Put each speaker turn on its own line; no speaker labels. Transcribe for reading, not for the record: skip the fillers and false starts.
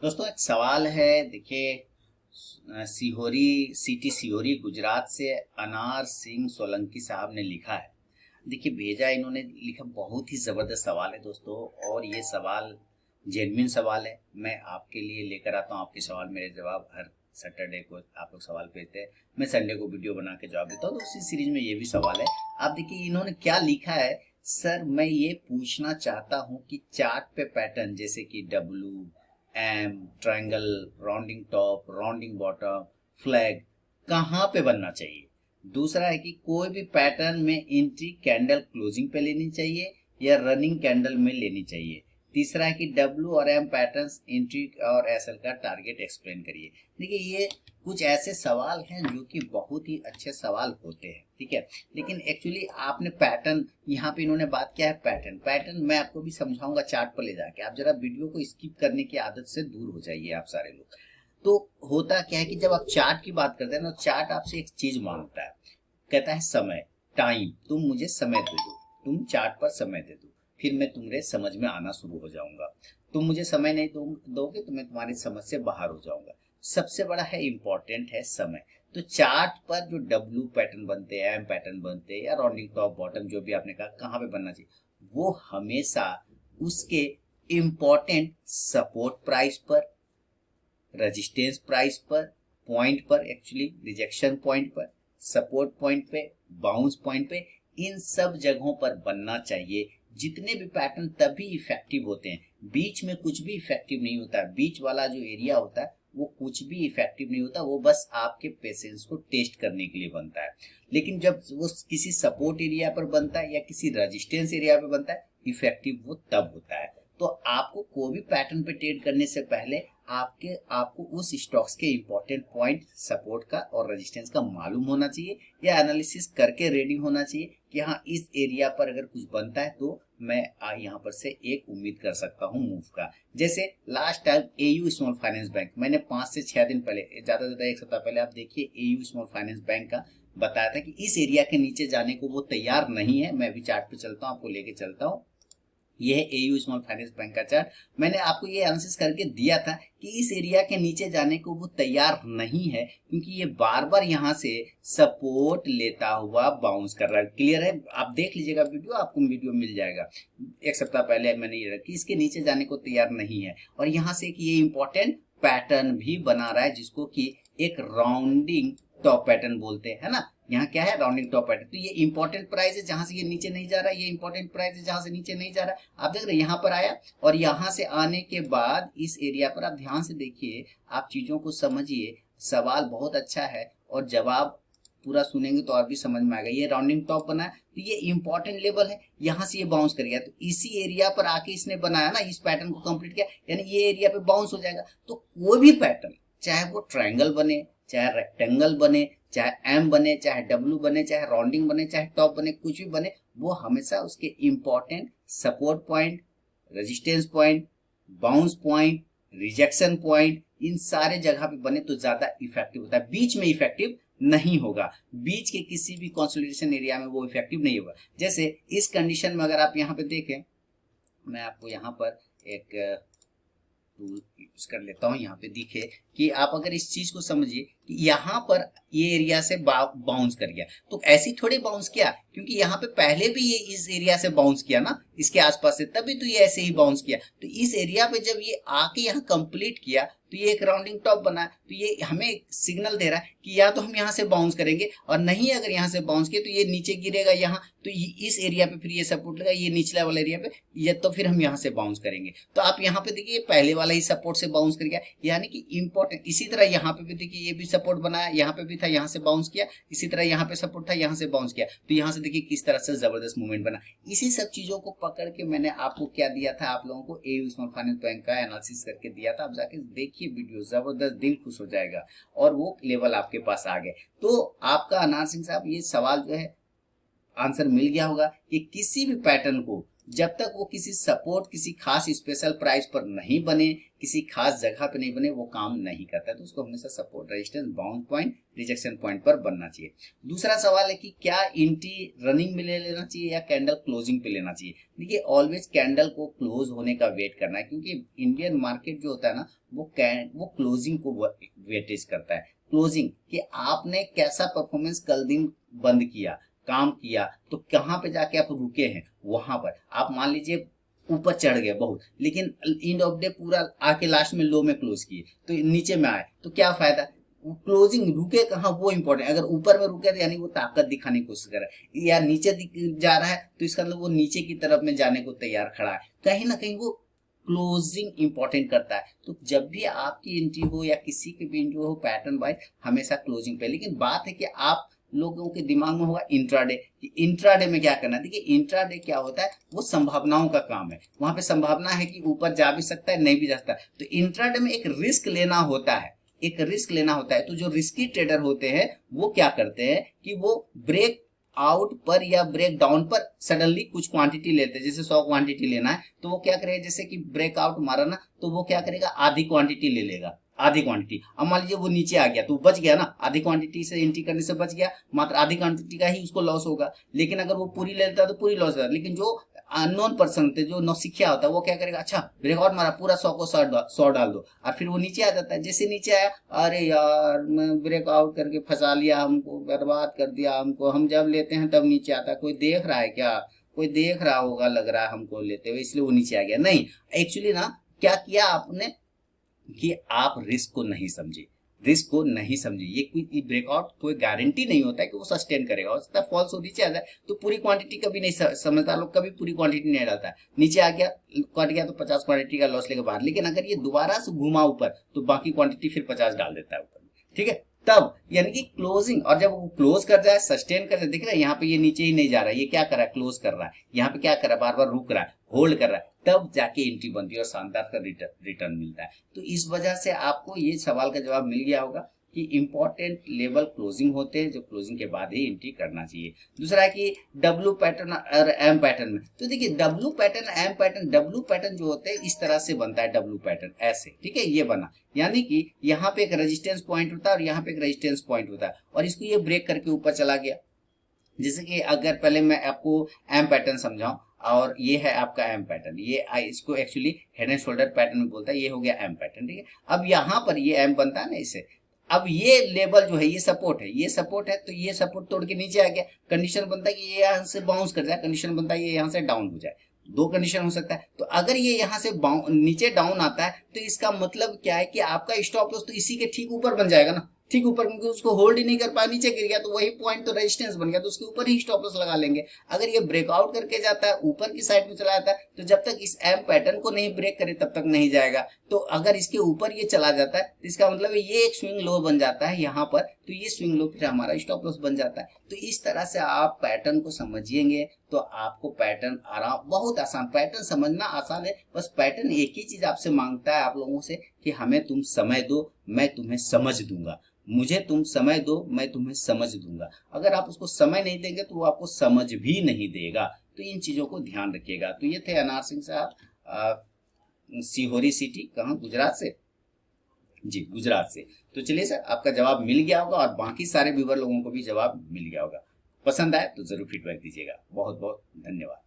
दोस्तों एक सवाल है। देखिए, सिटी सिहोरी गुजरात से अनार सिंह सोलंकी साहब ने लिखा है। देखिए भेजा इन्होंने, लिखा बहुत ही ज़बरदस्त सवाल है दोस्तों। और ये सवाल जेन्युइन सवाल है। मैं आपके लिए लेकर आता हूँ आपके सवाल मेरे जवाब। हर सैटरडे को आप लोग सवाल भेजते हैं, मैं संडे को वीडियो बना के जवाब देता हूँ। तो उसी सीरीज में ये भी सवाल है। आप देखिए इन्होंने क्या लिखा है। सर मैं ये पूछना चाहता हूँ कि चार्ट पे पैटर्न जैसे कि W, M, triangle, rounding top, rounding bottom, flag कहाँ पे बनना चाहिए। दूसरा है कि कोई भी पैटर्न में एंट्री कैंडल क्लोजिंग पे लेनी चाहिए या रनिंग कैंडल में लेनी चाहिए। तीसरा है कि डब्ल्यू और एम पैटर्न्स एंट्री और एसएल का टारगेट एक्सप्लेन करिए। देखिए ये कुछ ऐसे सवाल हैं जो कि बहुत ही अच्छे सवाल होते हैं, ठीक है। लेकिन एक्चुअली आपने पैटर्न, यहाँ पे इन्होंने बात किया है पैटर्न। पैटर्न मैं आपको भी समझाऊंगा चार्ट पर ले जाके। आप जरा वीडियो को स्किप करने की आदत से दूर हो जाइए आप सारे लोग। तो होता क्या है कि जब आप चार्ट की बात करते हैं ना, चार्ट आपसे एक चीज मांगता है, कहता है समय, टाइम। तुम मुझे समय दे दो, तुम चार्ट पर समय दे दो, फिर मैं तुम्हारे समझ में आना शुरू हो जाऊंगा। तुम मुझे समय नहीं दोगे तो मैं तुम्हारी समझ से बाहर हो जाऊंगा। सबसे बड़ा है, इंपॉर्टेंट है समय। तो चार्ट पर जो डब्ल्यू पैटर्न बनते हैं, एम पैटर्न बनते हैं या राउंडिंग टॉप बॉटम जो भी आपने कहा कहाँ पे बनना चाहिए, वो हमेशा उसके इंपॉर्टेंट सपोर्ट प्राइस पर, रेजिस्टेंस प्राइस पर, पॉइंट पर, एक्चुअली रिजेक्शन पॉइंट पर, सपोर्ट पॉइंट पे, बाउंस पॉइंट पे, इन सब जगहों पर बनना चाहिए। जितने भी पैटर्न तभी इफेक्टिव होते हैं, बीच में कुछ भी इफेक्टिव नहीं होता। बीच वाला जो एरिया होता है वो कुछ भी इफेक्टिव नहीं होता, वो बस आपके पेशेंस को टेस्ट करने के लिए बनता है। लेकिन जब वो किसी सपोर्ट एरिया पर बनता है या किसी रेजिस्टेंस एरिया पर बनता है, इफेक्टिव वो तब होता है। तो आपको कोई भी पैटर्न पे ट्रेड करने से पहले आपको उस स्टॉक्स के इंपॉर्टेंट पॉइंट, सपोर्ट का और रेजिस्टेंस का मालूम होना चाहिए या एनालिसिस करके रेडी होना चाहिए कि हाँ इस एरिया पर अगर कुछ बनता है तो मैं यहाँ पर से एक उम्मीद कर सकता हूँ मूव का। जैसे last time AU small finance bank, मैंने 5 से 6 दिन पहले, ज्यादा से ज्यादा एक सप्ताह पहले, आप देखिए एयू स्मॉल फाइनेंस बैंक का बताया था कि इस एरिया के नीचे जाने को वो तैयार नहीं है। मैं भी चार्ट पे चलता हूँ, आपको लेके चलता हूँ। ये है एयू स्मॉल फाइनेंस बैंक का चार्ट। मैंने आपको ये एनालिसिस करके दिया था कि इस एरिया के नीचे जाने को वो तैयार नहीं है, क्योंकि ये बार बार यहाँ से सपोर्ट लेता हुआ बाउंस कर रहा है। क्लियर है? आप देख लीजिएगा वीडियो, आपको वीडियो मिल जाएगा। एक सप्ताह पहले मैंने ये रखी, इसके नीचे जाने को तैयार नहीं है। और यहाँ से ये इंपॉर्टेंट पैटर्न भी बना रहा है जिसको कि एक राउंडिंग टॉप पैटर्न बोलते हैं, है ना। यहाँ क्या है, राउंडिंग टॉप पैटर्न। तो ये इंपॉर्टेंट प्राइस है जहां से ये नीचे नहीं जा रहा है, ये इंपॉर्टेंट प्राइस है जहां से नीचे नहीं जा रहा है। आप देख रहे हैं यहाँ पर आया और यहाँ से आने के बाद इस एरिया पर आप ध्यान से देखिए, आप चीजों को समझिए। सवाल बहुत अच्छा है और जवाब पूरा सुनेंगे तो और भी समझ में आएगा। ये राउंडिंग टॉप बना है तो ये इंपॉर्टेंट लेवल है, यहाँ से ये बाउंस कर गया तो इसी एरिया पर आके इसने बनाया ना, इस पैटर्न को कंप्लीट किया, यानी ये एरिया पे बाउंस हो जाएगा। तो कोई भी पैटर्न, चाहे वो ट्रायंगल बने, चाहे रेक्टेंगल बने, चाहे एम बने, चाहे डब्ल्यू बने, चाहे राउंडिंग बने, चाहे टॉप बने, कुछ भी बने, वो हमेशा उसके important support point, resistance point, bounce point, rejection point, इन सारे जगह पे बने तो ज्यादा इफेक्टिव होता है। बीच में इफेक्टिव नहीं होगा, बीच के किसी भी कंसोलिडेशन एरिया में वो इफेक्टिव नहीं होगा। जैसे इस कंडीशन में अगर आप यहाँ पे देखें, मैं आपको यहाँ पर एक टूल यूज कर लेता हूँ, यहाँ पे दिखे कि आप अगर इस चीज को समझिए कि यहाँ पर ये एरिया से बाउंस कर गया, तो ऐसी थोड़ी बाउंस किया, क्योंकि यहाँ पे पहले भी ये इस एरिया से बाउंस किया ना, इसके आसपास से, तभी तो ये ऐसे ही बाउंस किया। तो इस एरिया पे जब ये आके यहाँ कंप्लीट किया तो ये एक राउंडिंग टॉप बना। तो ये हमें सिग्नल दे रहा है कि या तो हम यहाँ से बाउंस करेंगे, और नहीं अगर यहाँ से बाउंस किए तो ये नीचे गिरेगा यहाँ, तो इस एरिया पे फिर ये सपोर्ट लगा, ये निचला वाला एरिया पे, या तो फिर हम यहाँ से बाउंस करेंगे। तो आप यहाँ पे देखिए पहले वाला ही सपोर्ट से बाउंस कर गया, यानी कि इंपॉर्टेंट। इसी तरह यहाँ पे भी देखिए ये भी सपोर्ट बनाया, यहाँ पे भी था, यहाँ से बाउंस किया, इसी तरह यहाँ पे सपोर्ट था, यहाँ से बाउंस किया। तो यहाँ से देखिए किस तरह से जबरदस्त मूवमेंट बना। इसी सब चीजों को पकड़ के मैंने आपको क्या दिया था, आप लोगों को एयू स्मॉल फाइनेंस बैंक का एनालिसिस करके दिया था। आप जाके देखिए वीडियो, जबरदस्त, दिल खुश हो जाएगा। और वो लेवल आपके पास आ गए। तो आपका अनार सिंह साहब ये सवाल जो है आंसर मिल गया होगा कि किसी भी पैटर्न को जब तक वो किसी सपोर्ट, किसी खास स्पेशल प्राइस पर नहीं बने, किसी खास जगह पे नहीं बने, वो काम नहीं करता। तो उसको हमेशा support, resistance, bound point, rejection point पर बनना चाहिए। दूसरा सवाल है कि क्या एंट्री रनिंग में ले लेना चाहिए या कैंडल क्लोजिंग पे लेना चाहिए। देखिए ऑलवेज कैंडल को क्लोज होने का वेट करना है, क्योंकि इंडियन मार्केट जो होता है ना वो क्लोजिंग को वेटेज करता है। क्लोजिंग कि आपने कैसा परफॉर्मेंस कल दिन बंद किया, काम किया, तो कहाँ पे जाके आप रुके हैं, वहां पर आप मान लीजिए ऊपर चढ़ गए बहुत, लेकिन एंड ऑफ डे पूरा आके लास्ट में लो में क्लोज किए तो नीचे में आए, तो क्या फायदा। क्लोजिंग रुके कहाँ वो इंपॉर्टेंट। अगर ऊपर में रुके तो यानी वो ताकत दिखाने की कोशिश कर रहा है, या नीचे जा रहा है तो इसका मतलब वो नीचे की तरफ में जाने को तैयार खड़ा है, कहीं ना कहीं वो क्लोजिंग इंपॉर्टेंट करता है। तो जब भी आपकी एंट्री हो या किसी की भी एंट्री हो पैटर्न वाइज, हमेशा क्लोजिंग पे। लेकिन बात है कि आप लोगों के दिमाग में होगा इंट्राडे, कि इंट्राडे में क्या करना है। देखिए इंट्राडे क्या होता है, वो संभावनाओं का काम है। वहां पे संभावना है कि ऊपर जा भी सकता है, नहीं भी जा सकता। तो इंट्राडे में एक रिस्क लेना होता है, एक रिस्क लेना होता है। तो जो रिस्की ट्रेडर होते हैं वो क्या करते हैं कि वो ब्रेक आउट पर या ब्रेक डाउन पर सडनली कुछ क्वांटिटी लेते हैं। जैसे 100 क्वांटिटी लेना है तो वो क्या करेगा, जैसे कि ब्रेकआउट मारा ना, तो वो क्या करेगा, आधी क्वांटिटी ले लेगा, आधी क्वांटिटी। अब मान लीजिए वो नीचे आ गया तो बच गया ना, आधी क्वांटिटी से एंट्री करने से बच गया, मात्र आधी क्वांटिटी का ही उसको लॉस होगा। लेकिन अगर वो पूरी ले लेता है तो पूरी लॉस होगा। लेकिन जो अननोन पर्सन थे, जो नौसिखिया होता है, वो क्या करेगा, अच्छा ब्रेकआउट मारा, पूरा 100 को 100 डाल दो, और फिर वो नीचे आ जाता है। जैसे नीचे आया, अरे यार मैं ब्रेकआउट करके फंसा लिया, हमको बर्बाद कर दिया, हमको, हम जब लेते हैं तब नीचे आता है, कोई देख रहा है क्या, कोई देख रहा होगा लग रहा है हमको लेते हुए, इसलिए वो नीचे आ गया। नहीं, एक्चुअली ना क्या किया आपने कि आप रिस्क को नहीं समझे, रिस्क को नहीं समझे। ये कोई ब्रेकआउट कोई गारंटी नहीं होता है कि वो सस्टेन करेगा। हो सकता है फॉल्स हो नीचे आ जाए, तो पूरी क्वांटिटी कभी नहीं, समझदार लोग कभी पूरी क्वांटिटी नहीं डालता। नीचे आ गया, कट गया तो 50 क्वांटिटी का लॉस लेके बाहर। लेकिन अगर ये दोबारा से घुमा ऊपर तो बाकी क्वांटिटी फिर 50 डाल देता है ऊपर, ठीक है। तब यानी कि क्लोजिंग, और जब वो क्लोज कर जाए, सस्टेन कर जाए, देख रहे हैं यहाँ पे ये नीचे ही नहीं जा रहा है, ये क्या कर रहा है, क्लोज कर रहा है। यहाँ पे क्या कर रहा है, बार बार रुक रहा है, होल्ड कर रहा है, तब जाके एंट्री बनती है और शानदार का रिटर्न मिलता है। तो इस वजह से आपको ये सवाल का जवाब मिल गया होगा कि इंपॉर्टेंट लेवल क्लोजिंग होते हैं, जो क्लोजिंग के बाद ही एंट्री करना चाहिए। दूसरा है कि डब्ल्यू पैटर्न और एम पैटर्न में, तो देखिए W pattern, M pattern, W pattern जो होते हैं इस तरह से बनता है, डब्ल्यू पैटर्न ऐसे, ठीक है, ये बना, यानी कि यहाँ पे एक रेजिस्टेंस पॉइंट होता है और यहाँ पे एक रेजिस्टेंस पॉइंट होता है, और इसको ये ब्रेक करके ऊपर चला गया। जैसे कि अगर पहले मैं आपको एम पैटर्न समझाऊं, और ये है आपका एम पैटर्न, ये इसको actually head and shoulder pattern में बोलता है, ये हो गया एम पैटर्न, ठीक है। अब यहाँ पर ये एम बनता है ना इससे, अब ये लेवल जो है ये सपोर्ट है, ये सपोर्ट है, तो ये सपोर्ट तोड़ के नीचे आ गया। कंडीशन बनता है कि ये यहाँ से बाउंस कर जाए, कंडीशन बनता है ये यहाँ से डाउन हो जाए, दो कंडीशन हो सकता है। तो अगर ये यहाँ से नीचे डाउन आता है तो इसका मतलब क्या है कि आपका स्टॉप लॉस तो इसी के ठीक ऊपर बन जाएगा ना, ठीक ऊपर, क्योंकि उसको होल्ड ही नहीं कर पाया, नीचे गिर गया, तो वही पॉइंट तो रेजिस्टेंस बन गया, तो उसके ऊपर ही स्टॉप लॉस लगा लेंगे। अगर ये ब्रेकआउट करके जाता है, ऊपर की साइड में चला जाता है, तो जब तक इस एम पैटर्न को नहीं ब्रेक करे तब तक नहीं जाएगा। तो अगर इसके ऊपर ये चला जाता है तो इसका मतलब ये एक स्विंग लो बन जाता है यहाँ पर, तो ये स्विंग लो फिर हमारा स्टॉप लॉस बन जाता है। तो इस तरह से आप पैटर्न को समझिएंगे तो आपको पैटर्न आराम, बहुत आसान, पैटर्न समझना आसान है। बस पैटर्न एक ही चीज आपसे मांगता है, आप लोगों से, कि हमें तुम समय दो, मैं तुम्हें समझ दूंगा, मुझे तुम समय दो, मैं तुम्हें समझ दूंगा। अगर आप उसको समय नहीं देंगे तो वो आपको समझ भी नहीं देगा। तो इन चीजों को ध्यान रखिएगा। तो ये थे अनार सिंह साहब, सीहोरी सिटी, कहाँ, गुजरात से, जी गुजरात से। तो चलिए सर, आपका जवाब मिल गया होगा और बाकी सारे व्यूअर लोगों को भी जवाब मिल गया होगा। पसंद आए तो जरूर फीडबैक दीजिएगा। बहुत बहुत धन्यवाद।